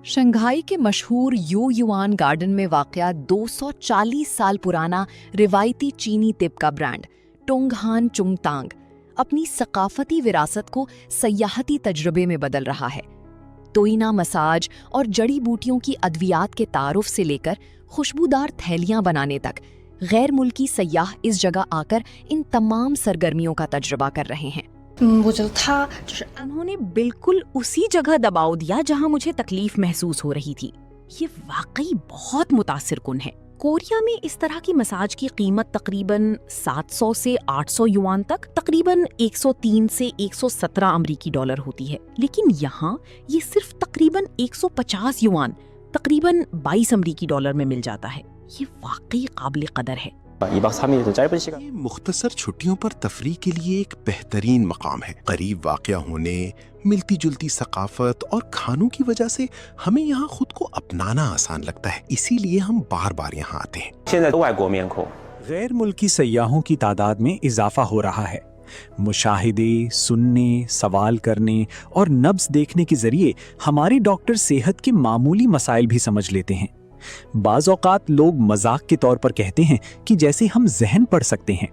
Shanghai के मशहूर यो yuan garden में वाक़या 240 साल पुराना रिवायती चीनी तिब का ब्रांड टोंगहान चुंगतांग अपनी सकाफती विरासत को सयाहती तजुर्बे में बदल रहा है। तोइना मसाज और जड़ी बूटियों की अद्वियात के तारुफ से लेकर खुशबूदार थैलियां बनाने तक गैर मुल्की सयाह इस जगह आकर इन तमाम सरगर्मियों का तजुर्बा कर रहे हैं। उन्होंने बिल्कुल उसी जगह दबाव दिया जहां मुझे तकलीफ महसूस हो रही थी। ये वाकई बहुत मुतासिर कुन है। कोरिया में इस तरह की मसाज की कीमत तकरीबन 700 से 800 युआन तक, तकरीबन 103 से 117 अमरीकी डॉलर होती है, लेकिन यहाँ ये सिर्फ तकरीबन 150 युआन, तकरीबन 22 अमरीकी डॉलर में मिल जाता है। ये वाकई काबिल कदर है। ये मुख्तसर छुट्टियों पर तफरीह के लिए एक बेहतरीन मकाम है। करीब वाक़या होने, मिलती जुलती सकाफत और खानों की वजह से हमें यहाँ खुद को अपनाना आसान लगता है, इसीलिए हम बार बार यहाँ आते हैं। गैर मुल्की सयाहों की तादाद में इजाफा हो रहा है। मुशाहिदे, सुनने, सवाल करने और नब्ज देखने के जरिए हमारे डॉक्टर सेहत के मामूली मसाइल भी समझ लेते हैं। बाज़ औक़ात लोग मजाक के तौर पर कहते हैं कि जैसे हम ज़हन पढ़ सकते हैं,